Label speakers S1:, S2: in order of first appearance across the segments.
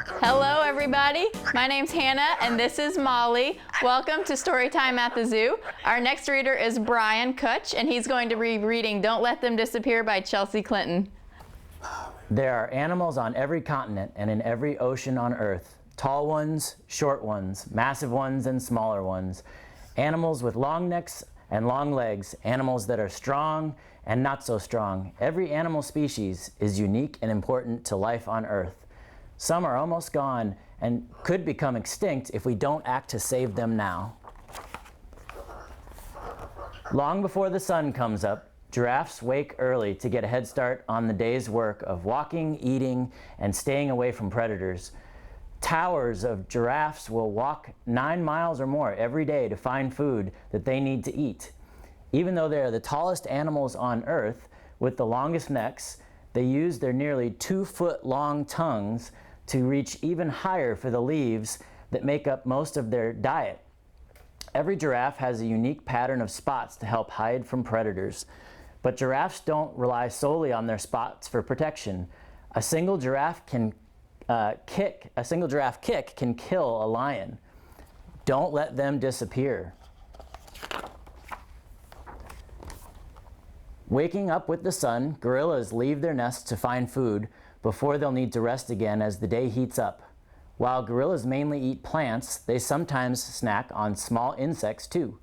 S1: Hello everybody, my name's Hannah and this is Molly. Welcome to Storytime at the Zoo. Our next reader is Brian Kutch and he's going to be reading Don't Let Them Disappear by Chelsea Clinton.
S2: There are animals on every continent and in every ocean on Earth. Tall ones, short ones, massive ones and smaller ones. Animals with long necks and long legs, animals that are strong and not so strong. Every animal species is unique and important to life on Earth. Some are almost gone and could become extinct if we don't act to save them now. Long before the sun comes up, giraffes wake early to get a head start on the day's work of walking, eating, and staying away from predators. Towers of giraffes will walk 9 miles or more every day to find food that they need to eat. Even though they are the tallest animals on Earth with the longest necks, they use their nearly 2-foot-long tongues to reach even higher for the leaves that make up most of their diet. Every giraffe has a unique pattern of spots to help hide from predators. But giraffes don't rely solely on their spots for protection. A single giraffe kick can kill a lion. Don't let them disappear. Waking up with the sun, gorillas leave their nests to find food before they'll need to rest again as the day heats up. While gorillas mainly eat plants, they sometimes snack on small insects too.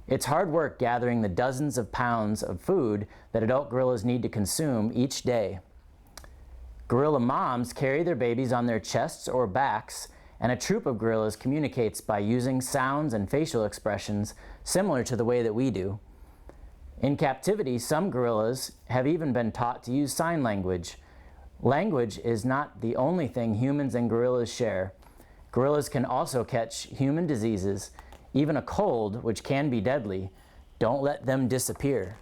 S2: It's hard work gathering the dozens of pounds of food that adult gorillas need to consume each day. Gorilla moms carry their babies on their chests or backs, and a troop of gorillas communicates by using sounds and facial expressions similar to the way that we do. In captivity, some gorillas have even been taught to use sign language. Language is not the only thing humans and gorillas share. Gorillas can also catch human diseases, even a cold, which can be deadly. Don't let them disappear.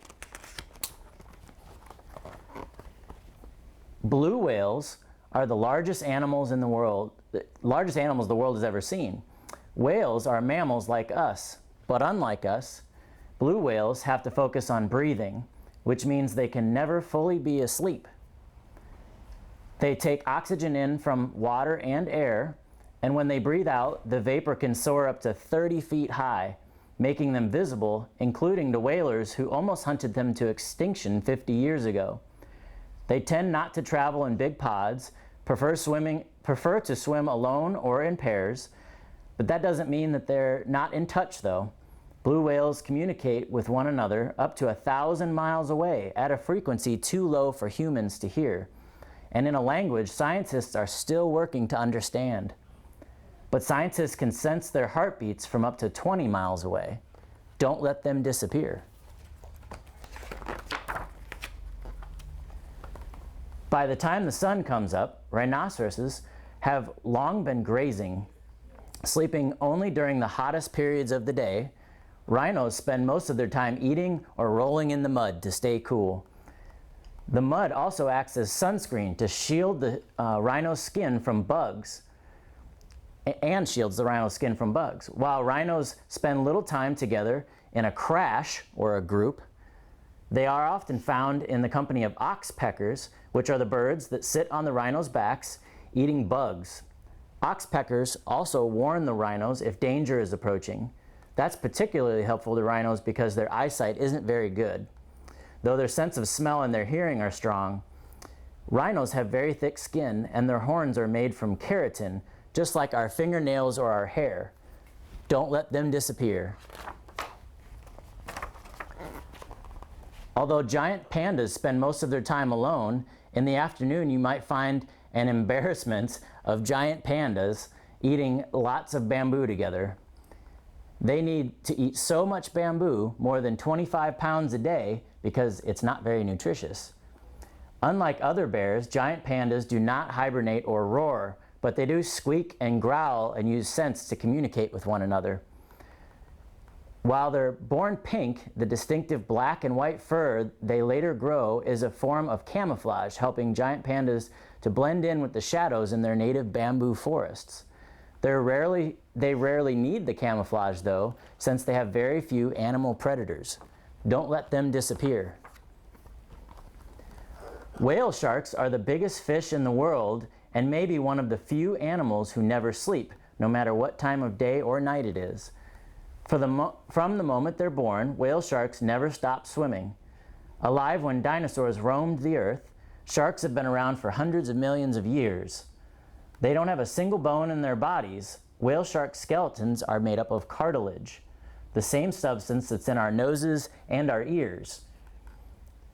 S2: Blue whales are the largest animals in the world, the largest animals the world has ever seen. Whales are mammals like us, but unlike us, blue whales have to focus on breathing, which means they can never fully be asleep. They take oxygen in from water and air, and when they breathe out, the vapor can soar up to 30 feet high, making them visible, including to whalers who almost hunted them to extinction 50 years ago. They tend not to travel in big pods, prefer to swim alone or in pairs, but that doesn't mean that they're not in touch though. Blue whales communicate with one another up to 1,000 miles away at a frequency too low for humans to hear, and in a language scientists are still working to understand. But scientists can sense their heartbeats from up to 20 miles away. Don't let them disappear. By the time the sun comes up, rhinoceroses have long been grazing, sleeping only during the hottest periods of the day. Rhinos spend most of their time eating or rolling in the mud to stay cool. The mud also acts as sunscreen to shield the rhino's skin from bugs, and shields the rhino's skin from bugs. While rhinos spend little time together in a crash or a group, they are often found in the company of oxpeckers, which are the birds that sit on the rhinos' backs eating bugs. Oxpeckers also warn the rhinos if danger is approaching. That's particularly helpful to rhinos because their eyesight isn't very good. Though their sense of smell and their hearing are strong, rhinos have very thick skin and their horns are made from keratin, just like our fingernails or our hair. Don't let them disappear. Although giant pandas spend most of their time alone, in the afternoon you might find an embarrassment of giant pandas eating lots of bamboo together. They need to eat so much bamboo, more than 25 pounds a day, because it's not very nutritious. Unlike other bears, giant pandas do not hibernate or roar, but they do squeak and growl and use scents to communicate with one another. While they're born pink, the distinctive black and white fur they later grow is a form of camouflage, helping giant pandas to blend in with the shadows in their native bamboo forests. They rarely need the camouflage though, since they have very few animal predators. Don't let them disappear. Whale sharks are the biggest fish in the world and may be one of the few animals who never sleep, no matter what time of day or night it is. From the moment they're born, whale sharks never stop swimming. Alive when dinosaurs roamed the earth, sharks have been around for hundreds of millions of years. They don't have a single bone in their bodies. Whale shark skeletons are made up of cartilage, the same substance that's in our noses and our ears.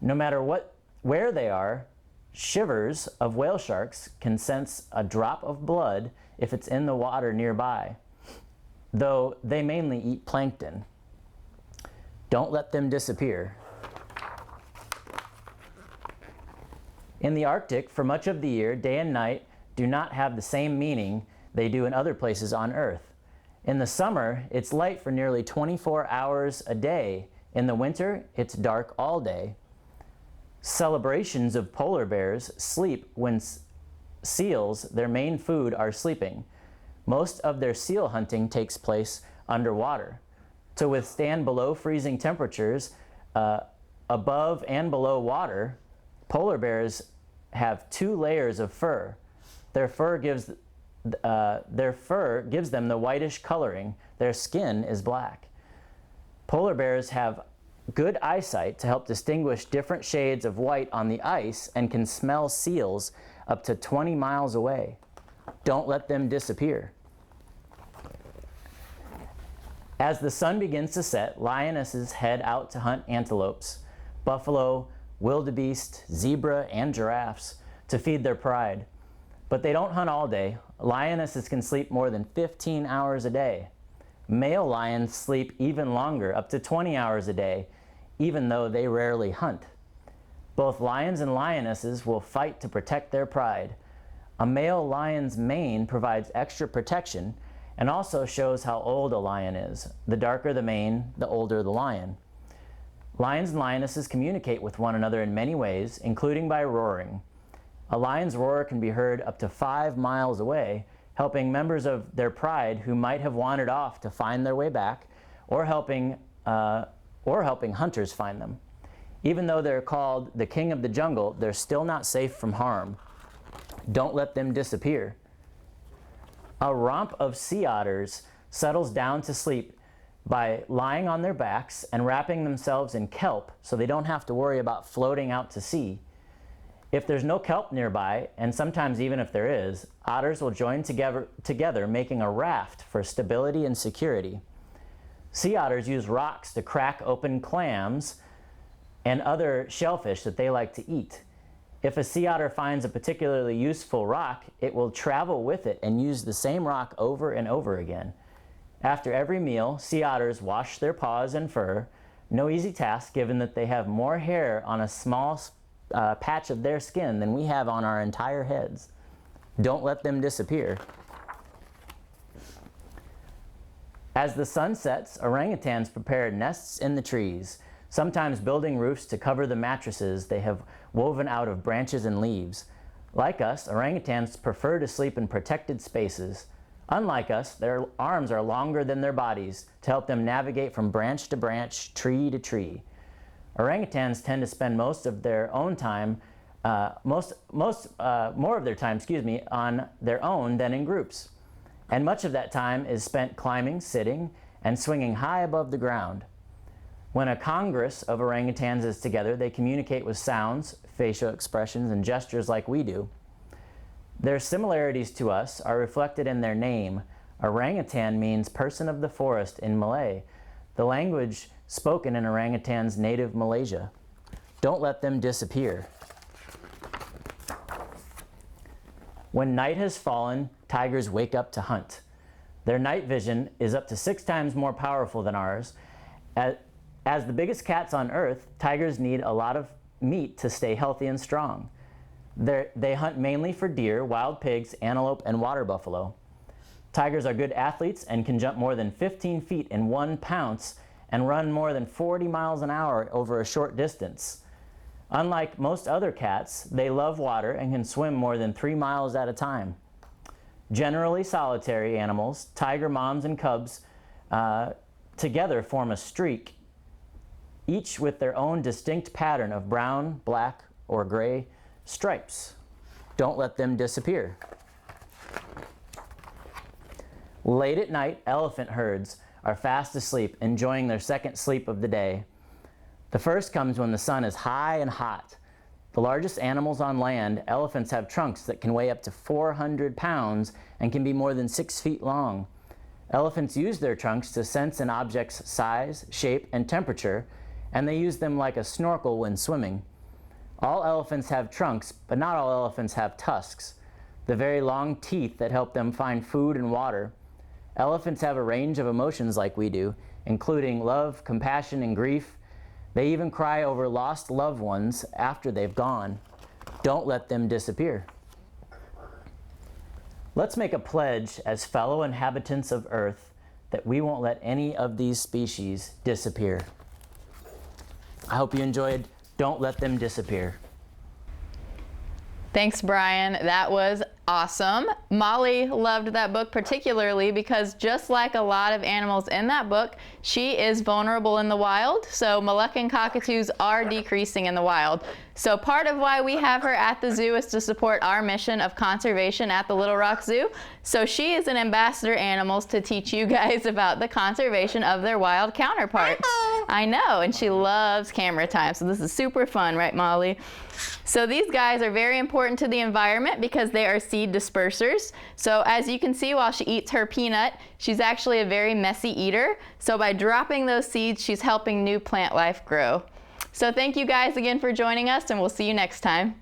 S2: No matter where they are, shivers of whale sharks can sense a drop of blood if it's in the water nearby, though they mainly eat plankton. Don't let them disappear. In the Arctic, for much of the year, day and night do not have the same meaning they do in other places on Earth. In the summer, it's light for nearly 24 hours a day. In the winter, it's dark all day. Celebrations of polar bears sleep when seals, their main food, are sleeping. Most of their seal hunting takes place underwater. To withstand below freezing temperatures above and below water, polar bears have 2 layers of fur. Their fur gives them the whitish coloring. Their skin is black. Polar bears have good eyesight to help distinguish different shades of white on the ice and can smell seals up to 20 miles away. Don't let them disappear. As the sun begins to set, lionesses head out to hunt antelopes, buffalo, wildebeest, zebra, and giraffes to feed their pride. But they don't hunt all day. Lionesses can sleep more than 15 hours a day. Male lions sleep even longer, up to 20 hours a day, even though they rarely hunt. Both lions and lionesses will fight to protect their pride. A male lion's mane provides extra protection and also shows how old a lion is. The darker the mane, the older the lion. Lions and lionesses communicate with one another in many ways, including by roaring. A lion's roar can be heard up to 5 miles away, helping members of their pride who might have wandered off to find their way back, or helping hunters find them. Even though they're called the king of the jungle, they're still not safe from harm. Don't let them disappear. A romp of sea otters settles down to sleep by lying on their backs and wrapping themselves in kelp so they don't have to worry about floating out to sea. If there's no kelp nearby, and sometimes even if there is, otters will join together making a raft for stability and security. Sea otters use rocks to crack open clams and other shellfish that they like to eat. If a sea otter finds a particularly useful rock, it will travel with it and use the same rock over and over again. After every meal, sea otters wash their paws and fur. No easy task, given that they have more hair on a small patch of their skin than we have on our entire heads. Don't let them disappear. As the sun sets, orangutans prepare nests in the trees, sometimes building roofs to cover the mattresses they have woven out of branches and leaves. Like us, orangutans prefer to sleep in protected spaces. Unlike us, their arms are longer than their bodies to help them navigate from branch to branch, tree to tree. Orangutans tend to spend most of their own time, more of their time, on their own than in groups. And much of that time is spent climbing, sitting, and swinging high above the ground. When a congress of orangutans is together, they communicate with sounds, facial expressions, and gestures like we do. Their similarities to us are reflected in their name. Orangutan means person of the forest in Malay, the language spoken in orangutans' native Malaysia. Don't let them disappear. When night has fallen, tigers wake up to hunt. Their night vision is up to 6 times more powerful than ours. As the biggest cats on Earth, tigers need a lot of meat to stay healthy and strong. They hunt mainly for deer, wild pigs, antelope, and water buffalo. Tigers are good athletes and can jump more than 15 feet in one pounce and run more than 40 miles an hour over a short distance. Unlike most other cats, they love water and can swim more than 3 miles at a time. Generally solitary animals, tiger moms and cubs together form a streak, each with their own distinct pattern of brown, black, or gray stripes. Don't let them disappear. Late at night, elephant herds are fast asleep, enjoying their second sleep of the day. The first comes when the sun is high and hot. The largest animals on land, elephants have trunks that can weigh up to 400 pounds and can be more than 6 feet long. Elephants use their trunks to sense an object's size, shape, and temperature, and they use them like a snorkel when swimming. All elephants have trunks, but not all elephants have tusks, the very long teeth that help them find food and water. Elephants have a range of emotions like we do, including love, compassion, and grief. They even cry over lost loved ones after they've gone. Don't let them disappear. Let's make a pledge as fellow inhabitants of Earth that we won't let any of these species disappear. I hope you enjoyed Don't Let Them Disappear.
S1: Thanks, Brian. That was awesome. Molly loved that book particularly because just like a lot of animals in that book, she is vulnerable in the wild. So Moluccan cockatoos are decreasing in the wild. So part of why we have her at the zoo is to support our mission of conservation at the Little Rock Zoo. So she is an ambassador animals to teach you guys about the conservation of their wild counterparts. I know, and she loves camera time. So this is super fun, right, Molly? So these guys are very important to the environment because they are seed dispersers. So as you can see while she eats her peanut, she's actually a very messy eater. So by dropping those seeds, she's helping new plant life grow. So thank you guys again for joining us, and we'll see you next time.